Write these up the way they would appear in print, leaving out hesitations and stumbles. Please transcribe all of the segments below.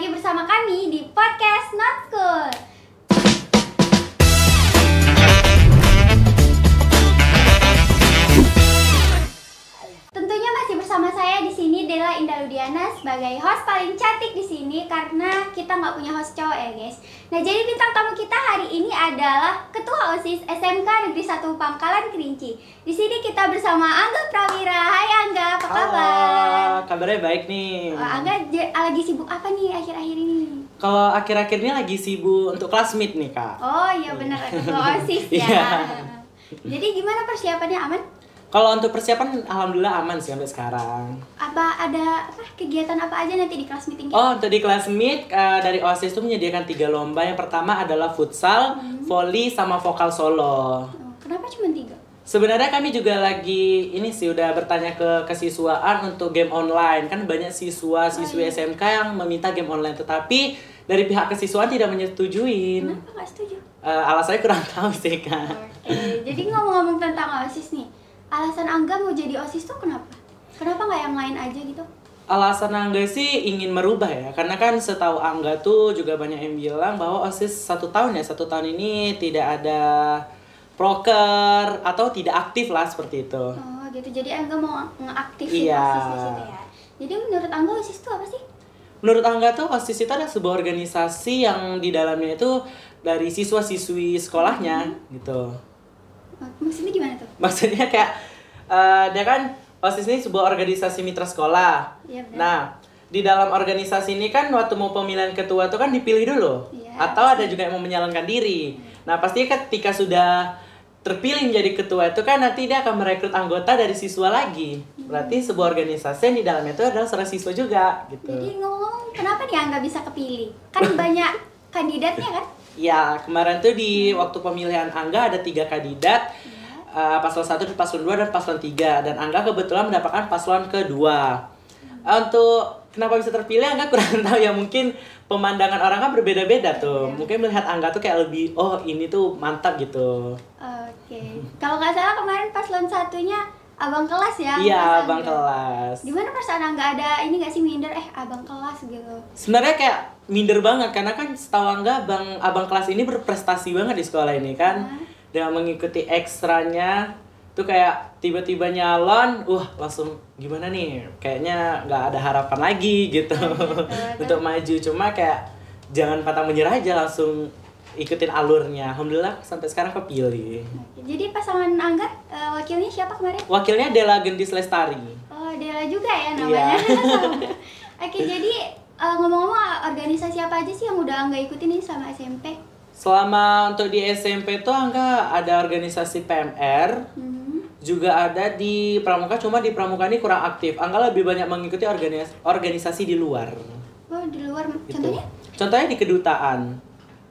lagi bersama kami di podcast Not School. Tentunya masih bersama saya di sini Della Indah Ludiana sebagai host paling cantik di sini karena kita nggak punya host cowok ya guys. Nah jadi bintang tamu kita hari ini adalah Ketua OSIS SMK Negeri 1 Pangkalan Kerinci. Di sini kita bersama Angga Prawira. Hai Angga, apa kabar? Kabarnya baik nih. Angga lagi sibuk apa nih akhir-akhir ini? Kalau akhir-akhir ini lagi sibuk untuk classmate nih kak. Oh iya benar, Ketua OSIS ya. Iya. Jadi gimana persiapannya, aman? Kalau untuk persiapan alhamdulillah aman sih sampai sekarang. Ada kegiatan apa aja nanti di kelas meeting kita? Oh, untuk di kelas meet dari OSIS itu menyediakan 3 lomba. Yang pertama adalah futsal, volley, sama vokal solo. Kenapa cuma 3? Sebenarnya kami juga lagi ini sih udah bertanya ke kesiswaan untuk game online. Kan banyak siswa-siswi SMK yang meminta game online, tetapi dari pihak kesiswaan tidak menyetujuin. Kenapa nggak setuju? Alasannya kurang tahu sih kak. Oke, jadi ngomong-ngomong tentang OSIS nih, alasan Angga mau jadi OSIS tuh kenapa? Kenapa nggak yang lain aja gitu? Alasan Angga sih ingin merubah ya, karena kan setahu Angga tuh juga banyak yang bilang bahwa OSIS 1 tahun ya, 1 tahun ini tidak ada proker atau tidak aktif lah seperti itu. Oh gitu, jadi Angga mau ngeaktifin Iya. OSIS di situ ya. Jadi menurut Angga OSIS itu apa sih? Menurut Angga tuh OSIS itu adalah sebuah organisasi yang di dalamnya itu dari siswa-siswi sekolahnya gitu. Maksudnya gimana tuh? Maksudnya kayak dia kan OSIS ini sebuah organisasi mitra sekolah. Iya, benar. Nah, di dalam organisasi ini kan waktu mau pemilihan ketua tuh kan dipilih dulu. Iya, Atau ada juga yang mau menyalonkan diri. Nah, pasti ketika sudah terpilih menjadi ketua itu kan nanti dia akan merekrut anggota dari siswa lagi. Berarti sebuah organisasi yang di dalamnya itu adalah seorang siswa juga gitu. Jadi ngomong-ngomong, kenapa nih Angga bisa kepilih? Kan banyak kandidatnya kan? Ya, kemarin tuh di waktu pemilihan Angga ada 3 kandidat. Paslon 1, paslon 2, dan paslon 3. Dan Angga kebetulan mendapatkan paslon kedua. Untuk kenapa bisa terpilih Angga kurang tahu ya, mungkin pemandangan orang kan berbeda-beda tuh. Mungkin melihat Angga tuh kayak lebih, oh ini tuh mantap gitu. Oke. Kalau nggak salah kemarin paslon satunya abang kelas ya? Iya, Mas abang Angga. kelas. Gimana perasaan Angga, ada ini nggak sih minder, abang kelas gitu? Sebenarnya kayak minder banget karena kan setahu Angga abang kelas ini berprestasi banget di sekolah ini kan. Dengan mengikuti ekstranya tuh kayak tiba-tiba nyalon, langsung gimana nih? Kayaknya nggak ada harapan lagi gitu untuk maju. Cuma kayak jangan pantang menyerah aja, langsung ikutin alurnya. Alhamdulillah sampai sekarang kepilih. Jadi pasangan Angga wakilnya siapa kemarin? Wakilnya Della Gendis Lestari. Oh, Della juga ya namanya. Iya. Oke, jadi ngomong-ngomong organisasi apa aja sih yang udah Angga ikutin nih sama SMP? Selama untuk di SMP tuh Angga ada organisasi PMR, juga ada di Pramuka, cuma di Pramuka ini kurang aktif. Angga lebih banyak mengikuti organisasi di luar. Oh, di luar, Gitu. contohnya? Contohnya di kedutaan.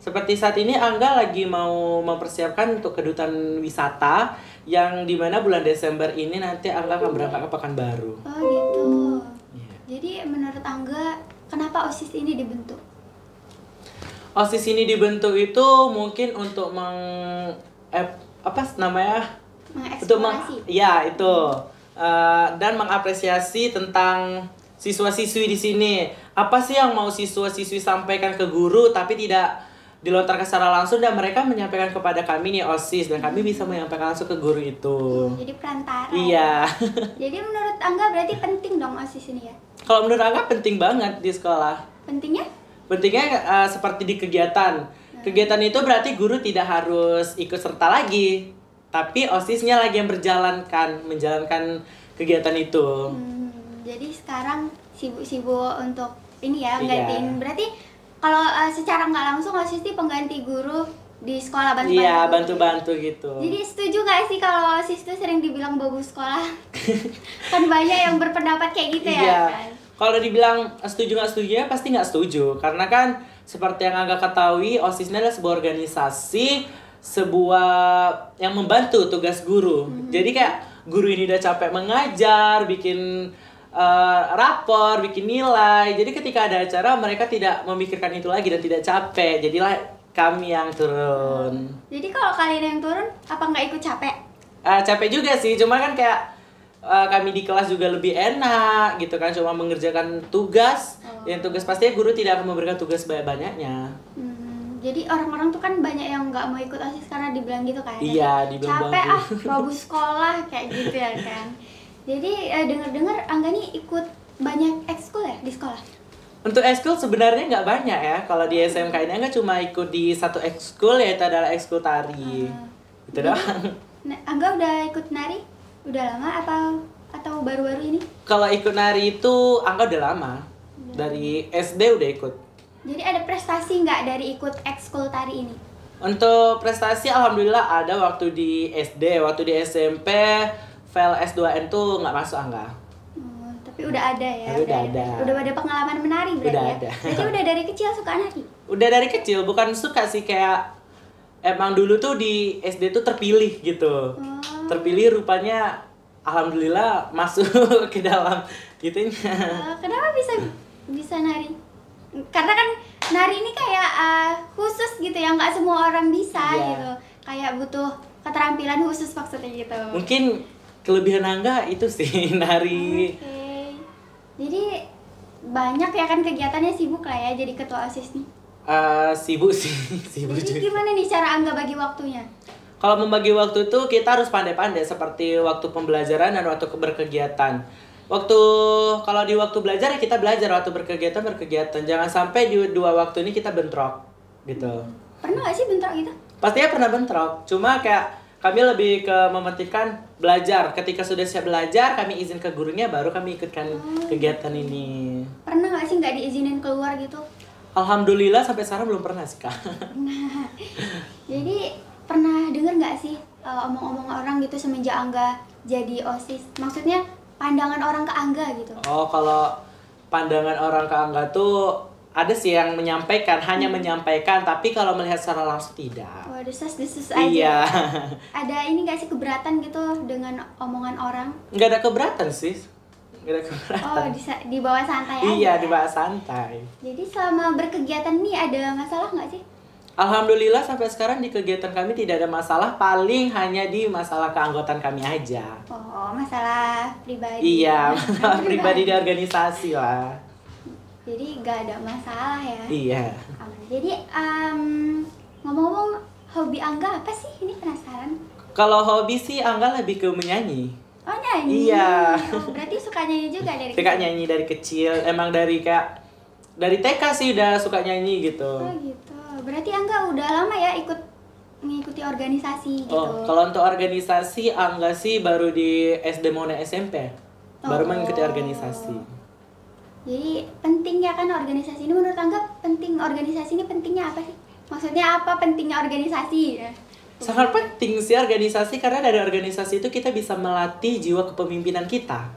Seperti saat ini Angga lagi mau mempersiapkan untuk kedutaan wisata yang dimana bulan Desember ini nanti Angga akan berangkat ke Pekanbaru. Oh gitu. Iya. Jadi menurut Angga, kenapa OSIS ini dibentuk? OSIS ini dibentuk itu mungkin untuk Mengeksplorasi. dan mengapresiasi tentang siswa-siswi di sini. Apa sih yang mau siswa-siswi sampaikan ke guru tapi tidak dilontarkan secara langsung, dan mereka menyampaikan kepada kami nih OSIS, dan kami bisa menyampaikan langsung ke guru itu. Jadi perantara. Iya. Jadi menurut Angga berarti penting dong OSIS ini ya? Kalau menurut Angga penting banget di sekolah. Pentingnya? Pentingnya seperti di kegiatan. Kegiatan itu berarti guru tidak harus ikut serta lagi, tapi OSISnya lagi yang menjalankan kegiatan itu. Jadi sekarang sibuk-sibuk untuk ini ya, Iya. gantiin. Berarti kalau secara nggak langsung OSIS itu pengganti guru di sekolah, bantu-bantu. Iya, bantu-bantu gitu. Jadi setuju nggak sih kalau OSIS itu sering dibilang bobo sekolah? Kan banyak yang berpendapat kayak gitu ya Iya. kan? Kalau dibilang setuju nggak setuju ya pasti nggak setuju, karena kan seperti yang Angga ketahui, OSIS ini adalah sebuah organisasi, yang membantu tugas guru. Jadi kayak guru ini udah capek mengajar, bikin rapor, bikin nilai. Jadi ketika ada acara mereka tidak memikirkan itu lagi dan tidak capek. Jadilah kami yang turun. Jadi kalau kalian yang turun, apa nggak ikut capek? Capek juga sih, cuma kan kayak kami di kelas juga lebih enak gitu kan, cuma mengerjakan tugas Yang tugas pastinya guru tidak akan memberikan tugas banyak-banyaknya. Jadi orang-orang tuh kan banyak yang nggak mau ikut OSIS karena dibilang gitu kan. Iya, dibilang capek robus sekolah kayak gitu ya kan. Jadi dengar-dengar Angga nih ikut banyak ekskul ya di sekolah? Untuk ekskul sebenarnya nggak banyak ya. Kalau di SMK ini Angga cuma ikut di satu ekskul, yaitu adalah ekskul tari. Itu doang. Angga udah ikut nari? Udah lama atau baru-baru ini? Kalau ikut nari itu Angga udah lama. Dari SD udah ikut. Jadi ada prestasi nggak dari ikut ekskul tari ini? Untuk prestasi alhamdulillah ada waktu di SD, waktu di SMP, file S2N tuh nggak masuk Angga. Tapi udah ada ya? Udah ada. Udah ada pengalaman menari berarti udah ya? Ada. Berarti udah dari kecil suka nari? Udah dari kecil, bukan suka sih, kayak emang dulu tuh di SD tuh terpilih gitu. Terpilih rupanya alhamdulillah masuk ke dalam gitunya. Kenapa bisa nari? Karena kan nari ini kayak khusus gitu ya, nggak semua orang bisa gitu. Kayak butuh keterampilan khusus maksudnya gitu. Mungkin kelebihan Angga itu sih nari. Jadi banyak ya kan kegiatannya, sibuk lah ya jadi ketua OSIS nih. Sibuk sih, sibuk. Jadi gimana nih cara Angga bagi waktunya? Kalau membagi waktu itu kita harus pandai-pandai, seperti waktu pembelajaran dan waktu berkegiatan. Kalau di waktu belajar ya kita belajar, waktu berkegiatan. Jangan sampai di dua waktu ini kita bentrok gitu. Pernah gak sih bentrok gitu? Pastinya pernah bentrok. Cuma kayak kami lebih ke mementingkan belajar. Ketika sudah siap belajar, kami izin ke gurunya, baru kami ikutkan kegiatan ini. Pernah gak sih nggak diizinin keluar gitu? Alhamdulillah sampai sekarang belum pernah sih, Kak. Nah, jadi pernah denger nggak sih omong-omong orang gitu semenjak Angga jadi OSIS? Maksudnya pandangan orang ke Angga gitu. Oh, kalau pandangan orang ke Angga tuh ada sih yang menyampaikan, hanya menyampaikan, tapi kalau melihat secara langsung tidak. Wah, desas-desus aja. Iya. Ada ini nggak sih keberatan gitu dengan omongan orang? Nggak ada keberatan sih. Nggak ada keberatan. Oh, di bawah santai aja. Iya, di bawah santai. Jadi selama berkegiatan nih ada masalah nggak sih? Alhamdulillah sampai sekarang di kegiatan kami tidak ada masalah, paling hanya di masalah keanggotaan kami aja. Oh, masalah pribadi. Iya, masalah pribadi di organisasi lah. Jadi nggak ada masalah ya? Iya. Jadi ngomong-ngomong, hobi Angga apa sih? Ini penasaran. Kalau hobi sih Angga lebih ke menyanyi. Oh, nyanyi? Iya. Oh, berarti suka nyanyi juga dari kecil? Suka nyanyi dari kecil, emang dari TK sih udah suka nyanyi gitu. Oh gitu. Berarti Angga udah lama ya mengikuti organisasi gitu? Oh, kalau untuk organisasi Angga sih baru di SD Mona SMP. Baru mengikuti organisasi. Jadi penting ya kan organisasi ini, menurut Angga organisasi ini pentingnya apa sih? Maksudnya apa pentingnya organisasi? Sangat penting sih organisasi, karena dari organisasi itu kita bisa melatih jiwa kepemimpinan kita.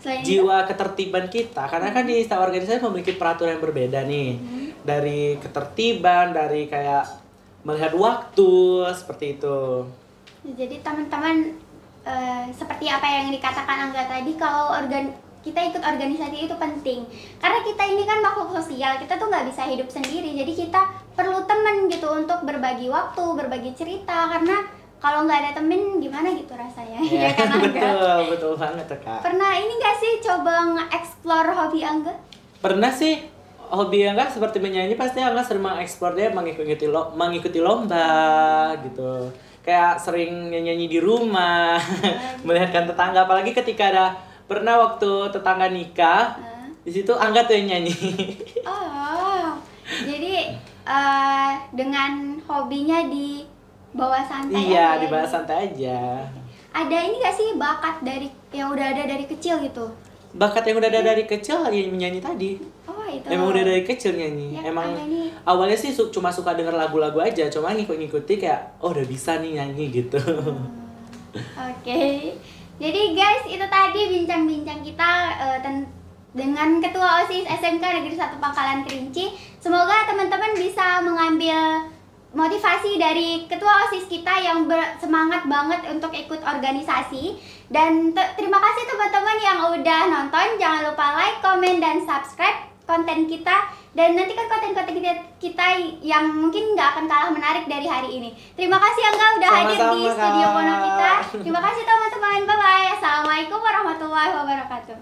Jiwa ketertiban kita, karena kan di setiap organisasi memiliki peraturan yang berbeda nih. Dari ketertiban, dari kayak melihat waktu, seperti itu. Jadi teman-teman seperti apa yang dikatakan Angga tadi, kalau kita ikut organisasi itu penting. Karena kita ini kan makhluk sosial, kita tuh nggak bisa hidup sendiri. Jadi kita perlu teman gitu untuk berbagi waktu, berbagi cerita. Karena kalau nggak ada temen gimana gitu rasanya. Ya, kan, Angga? Betul banget Kak. Pernah ini nggak sih coba nge-explore hobi Angga? Pernah sih. Hobi Angga seperti menyanyi, pasti Angga sering mengeksplor, dia mengikuti lomba gitu. Kayak sering nyanyi di rumah, melihatkan tetangga, apalagi ketika pernah waktu tetangga nikah, di situ Angga tuh yang nyanyi. Oh, jadi dengan hobinya di bawah santai. Iya, di bawah santai aja. Ada ini gak sih bakat yang udah ada dari kecil gitu? Bakat yang udah ada dari kecil ya menyanyi tadi. Oh, itu. Emang udah dari kecil nyanyi. Ya, emang awalnya sih cuma suka denger lagu-lagu aja, cuma ngikuti kayak udah bisa nih nyanyi gitu. Oke. Jadi guys, itu tadi bincang-bincang kita dengan Ketua OSIS SMK Negeri 1 Pangkalan Kerinci. Semoga teman-teman bisa mengambil motivasi dari Ketua OSIS kita yang semangat banget untuk ikut organisasi. Dan terima kasih teman-teman yang udah nonton. Jangan lupa like, komen, dan subscribe konten kita. Dan nantikan konten-konten kita yang mungkin nggak akan kalah menarik dari hari ini. Terima kasih Angga udah hadir di studio Pono kita. Terima kasih teman-teman. Bye-bye. Assalamualaikum warahmatullahi wabarakatuh.